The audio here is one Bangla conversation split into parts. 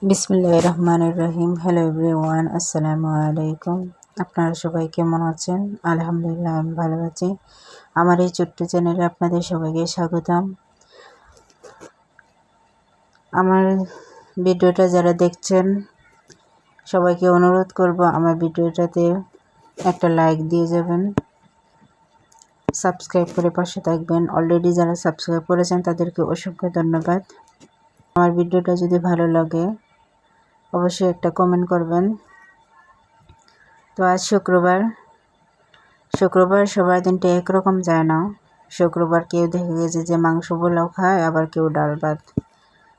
বিসমিল্লাহির রহমানির রহিম। হ্যালো এভরিওয়ান, আসসালামু আলাইকুম। আপনারা সবাই কেমন আছেন? আলহামদুলিল্লাহ, আমি ভালো আছি। আমার এই ছোট্ট চ্যানেলে আপনাদের সবাইকে স্বাগতম। আমার ভিডিওটা যারা দেখছেন সবাইকে অনুরোধ করব আমার ভিডিওটাতে একটা লাইক দিয়ে যাবেন, সাবস্ক্রাইব করে পাশে থাকবেন। অলরেডি যারা সাবস্ক্রাইব করেছেন তাদেরকে অসংখ্য ধন্যবাদ। আমার ভিডিওটা যদি ভালো লাগে অবশ্যই একটা কমেন্ট করবেন। তো আজ শুক্রবার সবার দিনটা একরকম যায় না। শুক্রবার কেউ দেখা গেছে যে মাংস পোলাও খায়, আবার কেউ ডাল ভাত,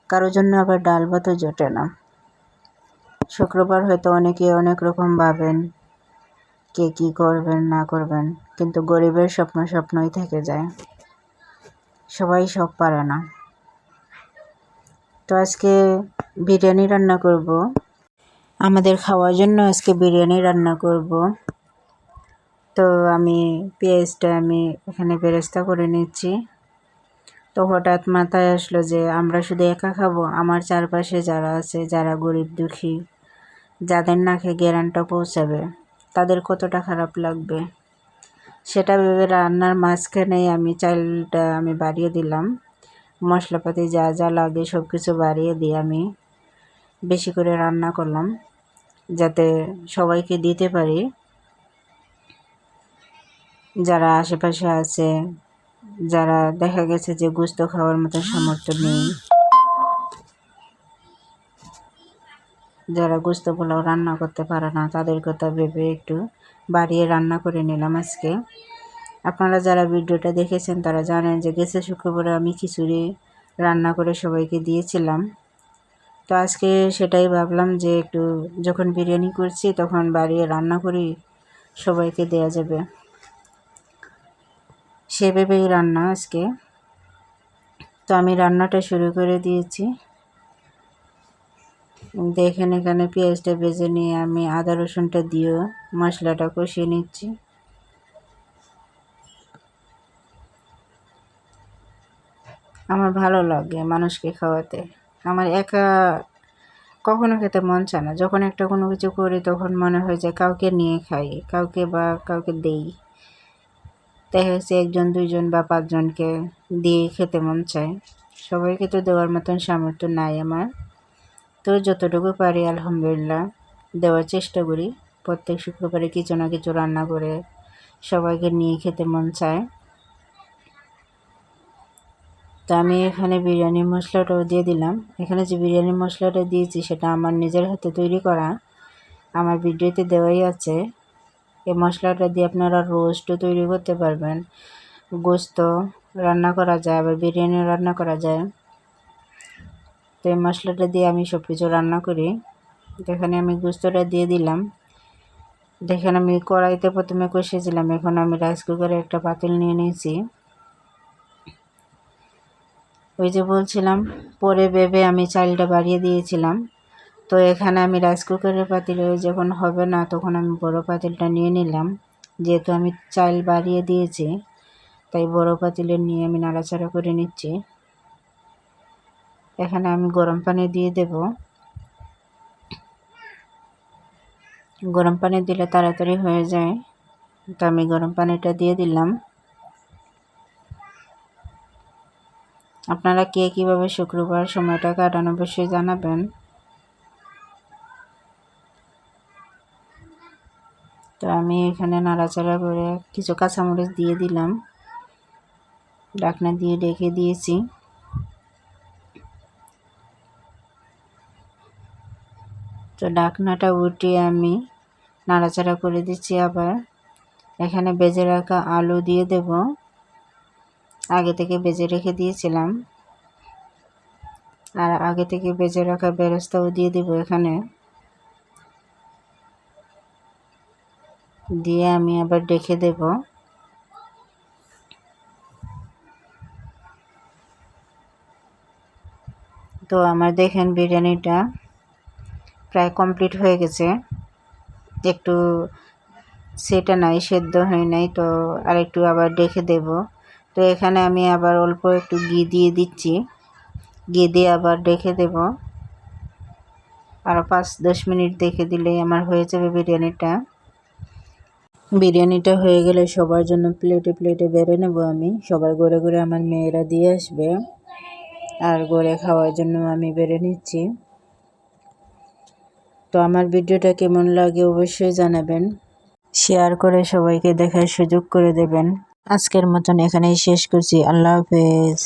কারোর জন্য আবার ডাল ভাতও জোটে না। শুক্রবার হয়তো অনেকে অনেক রকম ভাবেন কে কী করবেন না করবেন, কিন্তু গরিবের স্বপ্নই থেকে যায়, সবাই সব পারে না। তো আজকে বিরিয়ানি রান্না করব, আমাদের খাওয়ার জন্য আজকে বিরিয়ানি রান্না করব। তো আমি পেঁয়াজটা এখানে বেরেস্তা করে নিচ্ছি। তো হঠাৎ মাথায় আসলো যে আমরা শুধু একা খাবো, আমার চারপাশে যারা আছে, যারা গরিব দুঃখী, যাদের নাকে গ্যারান্টা পৌঁছাবে, তাদের কতটা খারাপ লাগবে সেটা ভেবে রান্নার মাঝখানেই আমি চালটা বাড়িয়ে দিলাম। মশলাপাতি যা যা লাগে সব কিছু বাড়িয়ে দিয়ে আমি বেশি করে রান্না করলাম, যাতে সবাইকে দিতে পারি। যারা আশেপাশে আছে, যারা দেখা গেছে যে গোশত খাওয়ার মতো সামর্থ্য নেই, যারা গোশত পোলাও রান্না করতে পারে না, তাদের কথা ভেবে একটু বাড়িয়ে রান্না করে নিলাম আজকে। আপনারা যারা ভিডিওটা দেখেছেন তারা জানেন যে গেছে শুক্রবারে আমি খিচুড়ি রান্না করে সবাইকে দিয়েছিলাম। তো আজকে সেটাই ভাবলাম যে একটু যখন বিরিয়ানি করছি তখন বাড়িয়ে রান্না করি, সবাইকে দেয়া যাবে, সে ভেবেই রান্না আজকে। তো আমি রান্নাটা শুরু করে দিয়েছি। দেখেন এখানে পেঁয়াজটা ভেজে নিয়ে আমি আদা রসুনটা দিয়ে মশলাটা কষিয়ে নিচ্ছি। আমার ভালো লাগে মানুষকে খাওয়াতে, আমার একা কখনো খেতে মন চায় না। যখন একটা কোনো কিছু করি তখন মনে হয় যে কাউকে নিয়ে খাই, কাউকে দেই। দেখা যাচ্ছে 1 জন 2 জন বা 5 জনকে দিয়ে খেতে মন চায়। সবাইকে তো দেওয়ার মতন সামর্থ্য নাই আমার। তো যতটুকু পারি আলহামদুলিল্লাহ দেওয়ার চেষ্টা করি। প্রত্যেক শুক্রবারে কিছু না কিছু রান্না করে সবাইকে নিয়ে খেতে মন চায়। তো আমি এখানে বিরিয়ানি মশলাটাও দিয়ে দিলাম। এখানে যে বিরিয়ানি মশলাটা দিয়েছি সেটা আমার নিজের হাতে তৈরি করা, আমার ভিডিওতে দেওয়াই আছে। এই মশলাটা দিয়ে আপনারা রোস্টও তৈরি করতে পারবেন, গোশত রান্না করা যায়, আবার বিরিয়ানি রান্না করা যায়। তো এই মশলাটা দিয়ে আমি সব কিছু রান্না করি। এখানে আমি গোশতটা দিয়ে দিলাম। দেখেন আমি কড়াইতে প্রথমে কষিয়েছিলাম, এখন আমি রাইস কুকারে একটা পাতিল নিয়ে নিয়েছি। ওই যে বলছিলাম পরে ভেবে আমি চালটা বাড়িয়ে দিয়েছিলাম। তো এখানে আমি রাইস কুকারের পাতিলে যখন হবে না তখন আমি বড় পাতিলটা নিয়ে নিলাম। যেহেতু আমি চাল বাড়িয়ে দিয়েছি তাই বড় পাতিলে নিয়ে আমি নাড়াচাড়া করে নিচ্ছি। এখানে আমি গরম পানি দিয়ে দেব। গরম পানি দিলে তাড়াতাড়ি হয়ে যায়, তো আমি গরম পানিটা দিয়ে দিলাম। আপনারা কে কীভাবে শুক্রবার সময়টা কাটান অবশ্যই জানাবেন। তো আমি এখানে নাড়াচাড়া করে কিছু কাঁচামরিচ দিয়ে দিলাম, ঢাকনা দিয়ে ঢেকে দিয়েছি। তো ঢাকনাটা উঠিয়ে আমি নাড়াচাড়া করে দিচ্ছি। আবার এখানে ভেজে রাখা আলু দিয়ে দেব, আগে থেকে ভেজে রেখে দিয়েছিলাম। আর আগে থেকে ভেজে রাখা বেরেস্তাও দিয়ে দেব এখানে, দিয়ে আমি আবার ঢেকে দেব। তো আমার দেখেন বিরিয়ানিটা প্রায় কমপ্লিট হয়ে গেছে, একটু সেটা নাই, সেদ্ধ হয় নাই, তো আর একটু আবার ঢেকে দেব। তো এখানে আমি আবার অল্প একটু ঘি দিয়ে দিচ্ছি, ঘি দিয়ে আবার ঢেকে দেব। আরও 5-10 মিনিট দেখে দিলেই আমার হয়ে যাবে বিরিয়ানিটা। বিরিয়ানিটা হয়ে গেলে সবার জন্য প্লেটে প্লেটে বেড়ে নেব আমি। সবার ঘরে ঘরে আমার মেয়েরা দিয়ে আসবে, আর ঘরে খাওয়ার জন্য আমি বেড়ে নিচ্ছি। তো আমার ভিডিওটা কেমন লাগে অবশ্যই জানাবেন, শেয়ার করে সবাইকে দেখার সুযোগ করে দেবেন। আজকের মতন এখানেই শেষ করছি। আল্লাহ হাফেজ।